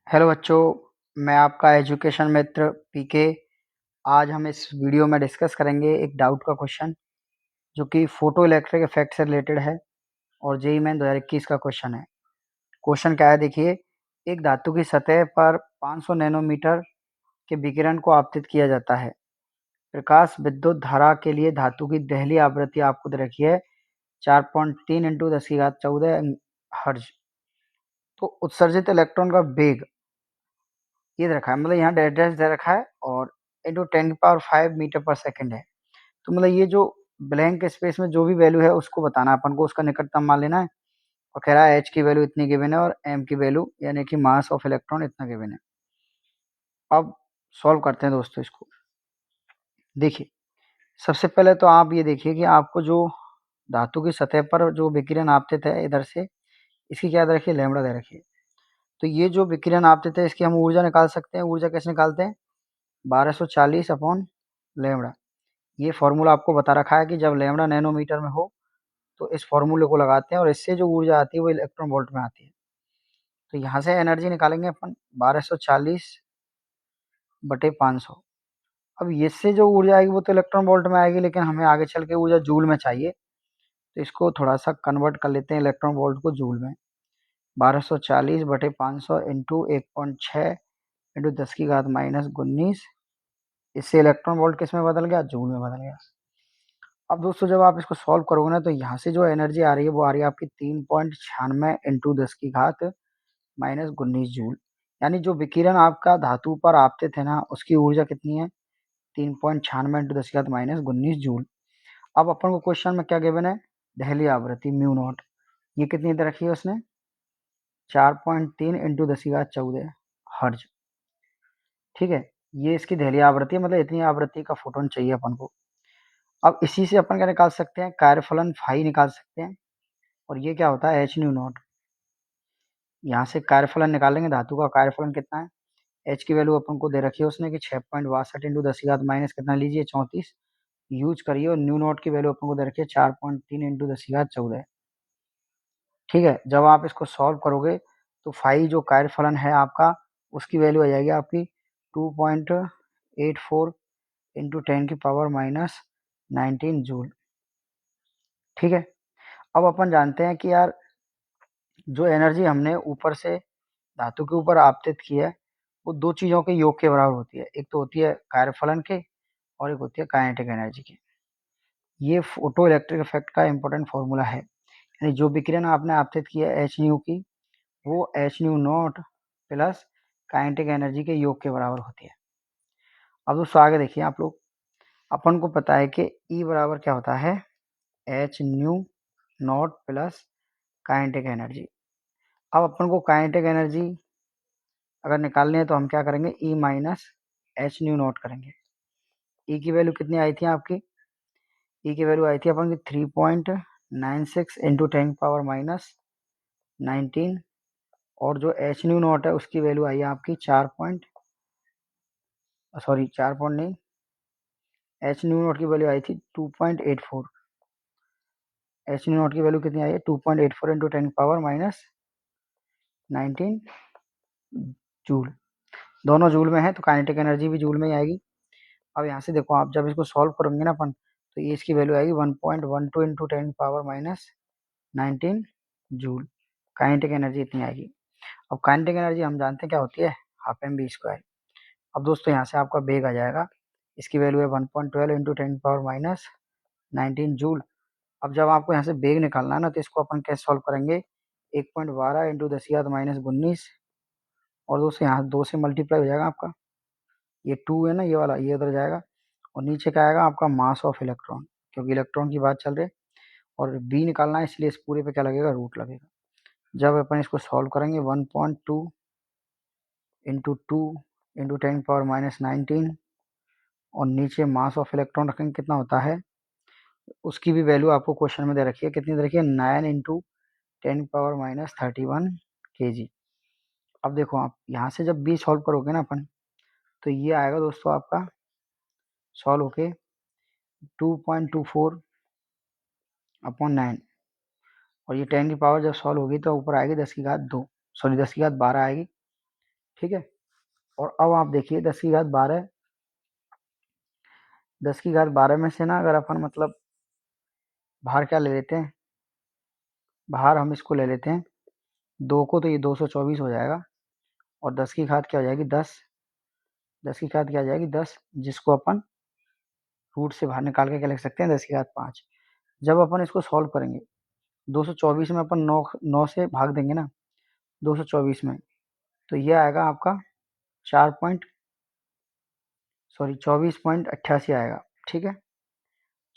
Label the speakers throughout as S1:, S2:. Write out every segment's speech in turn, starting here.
S1: Hello बच्चों, मैं आपका एजुकेशन मित्र पीके। आज हम इस वीडियो में डिस्कस करेंगे एक डाउट का क्वेश्चन जो कि फोटो इलेक्ट्रिक इफेक्ट से रिलेटेड है और जेईई मेन 2021 का क्वेश्चन है। क्वेश्चन क्या है देखिए। एक धातु की सतह पर 500 नैनोमीटर के विकिरण को आपतित किया जाता है। प्रकाश विद्युत धारा के लिए धातु की दहली आवृत्ति आपको दे रखी है 4.3 इंटू 10⁻14 हर्ज। तो उत्सर्जित इलेक्ट्रॉन का वेग ये दे रखा है, मतलब यहाँ एड्रेस दे रखा है और इंटू 10⁵ मीटर पर सेकंड है। तो मतलब ये जो ब्लैंक स्पेस में जो भी वैल्यू है उसको बताना है अपन को, उसका निकटतम मान लेना है। और कह रहा है एच की वैल्यू इतनी गिवन है और एम की वैल्यू यानी कि मास ऑफ इलेक्ट्रॉन इतना गिवन है। अब सॉल्व करते हैं दोस्तों इसको। देखिए, सबसे पहले तो आप ये देखिए कि आपको जो धातु की सतह पर जो विकिरण आपतित है इधर से, इसकी क्या दे रखी है, लैम्बडा दे रखी है। तो ये जो विकिरण आपतित है इसकी हम ऊर्जा निकाल सकते हैं। ऊर्जा कैसे निकालते हैं, 1240 अपॉन लैम्बडा। ये फॉर्मूला आपको बता रखा है कि जब लैम्बडा नैनोमीटर में हो तो इस फॉर्मूले को लगाते हैं और इससे जो ऊर्जा आती है वो इलेक्ट्रॉन वोल्ट में आती है। तो यहाँ से एनर्जी निकालेंगे अपन 1240/500। अब इससे जो ऊर्जा आएगी वो तो इलेक्ट्रॉन वोल्ट में आएगी, लेकिन हमें आगे चल के ऊर्जा जूल में चाहिए। तो इसको थोड़ा सा कन्वर्ट कर लेते हैं इलेक्ट्रॉन वोल्ट को जूल में। 1240/500 इंटू 1.6 इंटू 10⁻−19। इससे इलेक्ट्रॉन वोल्ट किस में बदल गया, जूल में बदल गया। अब दोस्तों जब आप इसको सॉल्व करोगे ना तो यहाँ से जो एनर्जी आ रही है वो आ रही है आपकी 3.96 इंटू 10⁻−19 जूल। यानी जो विकिरण आपका धातु पर आपतित है ना उसकी ऊर्जा कितनी है, 3.96 इंटू 10⁻−19 जूल। अब अपन को क्वेश्चन में क्या गिवन है, दहली आवृत्ति म्यू नॉट। ये कितनी दे रखी है उसने, 4.3 इंटू 10⁻14 हर्ज। ठीक है, ये इसकी दहली आवृत्ति है, मतलब इतनी आवृत्ति का फोटोन चाहिए अपन को। अब इसी से अपन क्या निकाल सकते हैं, कार्यफलन फाई निकाल सकते हैं। और ये क्या होता है, एच न्यू नॉट। यहाँ से कार्यफलन निकालेंगे, धातु का कार्यफलन कितना है, एच की वैल्यू अपन को दे रखी है उसने कि 6.62 इंटू 10⁻- कितना लीजिए 34 यूज करिए। और न्यू नॉट की वैल्यू अपन को दे रखी है 4.3 इंटू 10⁻14। ठीक है, जब आप इसको सॉल्व करोगे तो फाई जो कार्यफलन है आपका उसकी वैल्यू आ जाएगी आपकी 2.84 इंटू 10⁻−19 जूल। ठीक है, अब अपन जानते हैं कि यार जो एनर्जी हमने ऊपर से धातु के ऊपर आपतित की है वो दो चीज़ों के योग के बराबर होती है। एक तो होती है कार्यफलन के और एक होती है काइनेटिक एनर्जी की। ये फोटो इलेक्ट्रिक इफेक्ट का इंपॉर्टेंट फॉर्मूला है। यानी जो विकिरण आपने आपतित किया है एच न्यू की, वो H new not plus kinetic energy के योग के बराबर होती है। अब दोस्तों आगे देखिए आप लोग, अपन को पता है कि ई बराबर क्या होता है, H new not plus kinetic energy. अब अपन को काइनेटिक एनर्जी अगर निकालनी है तो हम क्या करेंगे, E minus H new not करेंगे। ई की वैल्यू कितनी आई थी आपकी, ई की वैल्यू आई थी अपन की 3.96 इंटू 10⁻−19। और जो एच न्यू नॉट है उसकी वैल्यू आई है आपकी 4 नहीं, एच न्यू नॉट की वैल्यू आई थी 2.84। एच न्यू नॉट की वैल्यू कितनी आई है, 2.84 इंटू 10⁻−19 जूल। दोनों जूल में है तो काइनेटिक एनर्जी भी जूल में ही आएगी। अब यहाँ से देखो, आप जब इसको सॉल्व करोगे ना अपन, तो ये इसकी वैल्यू आएगी 1.12 इंटू 10⁻−19 जूल। काइनेटिक एनर्जी इतनी आएगी। अब काइनेटिक एनर्जी हम जानते हैं क्या होती है, हाफ एम बी स्क्वायर। अब दोस्तों यहाँ से आपका वेग आ जाएगा, इसकी वैल्यू है 1.12 इंटू 10⁻−19 जूल। अब जब आपको यहाँ से वेग निकालना है ना तो इसको अपन कैसे सॉल्व करेंगे, 1.12 इंटू 10⁻−19 और दोस्तों यहाँ 2 से मल्टीप्लाई हो जाएगा आपका, ये 2 है ना ये वाला, ये उधर जाएगा और नीचे क्या आएगा आपका मास ऑफ इलेक्ट्रॉन, क्योंकि इलेक्ट्रॉन की बात चल रही है और बी निकालना है इसलिए इस पूरे पे क्या लगेगा, रूट लगेगा। जब अपन इसको सॉल्व करेंगे 1.2 इंटू 2 इंटू 10⁻−19 और नीचे मास ऑफ इलेक्ट्रॉन रखेंगे कितना होता है, उसकी भी वैल्यू आपको क्वेश्चन में दे रखी है, कितनी दे रखी है, 9 इंटू 10⁻−31 kg। अब देखो आप यहाँ से जब बी सॉल्व करोगे ना अपन, तो ये आएगा दोस्तों आपका सॉल्व होके 2.24/9 और ये 10 की पावर जब सॉल्व होगी तो ऊपर आएगी 10⁻², सॉरी 10⁻12 आएगी। ठीक है। और अब आप देखिए 10 की घात 12, 10 की घात 12 में से ना अगर अपन मतलब बाहर क्या ले लेते हैं, बाहर हम इसको ले लेते हैं 2 को, तो ये 224 हो जाएगा। और 10 की घात क्या हो जाएगी 10, 10 की घात क्या हो जाएगी 10, जिसको अपन रूट से बाहर निकाल के क्या लिख सकते हैं 10 की घात 5। जब अपन इसको सॉल्व करेंगे 224 में अपन 9 9 से भाग देंगे ना 224 में, तो ये आएगा आपका 4 पॉइंट सॉरी 24.88 आएगा। ठीक है,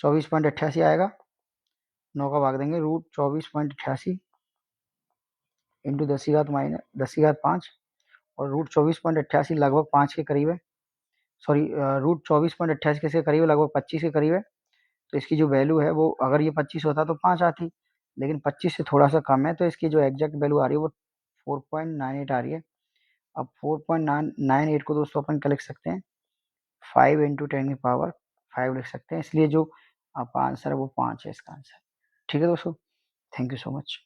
S1: 24.88 आएगा। 9 का भाग देंगे रूट 24.88 इंटू 10 की घात माइनस 10 की घात 5, और रूट 24.88 लगभग 5 के करीब है, सॉरी रूट 24.88 के करीब लगभग 25 के करीब है। तो इसकी जो वैल्यू है वो, अगर ये 25 होता तो 5 आती, लेकिन 25 से थोड़ा सा कम है, तो इसकी जो एग्जैक्ट वैल्यू आ रही है वो 4.98 आ रही है। अब 4.98 को दोस्तों अपन क्या लिख सकते हैं, 5 इंटू 10 की पावर 5 लिख सकते हैं, इसलिए जो आपका आंसर है वो 5 है इसका आंसर। ठीक है दोस्तों, थैंक यू सो मच।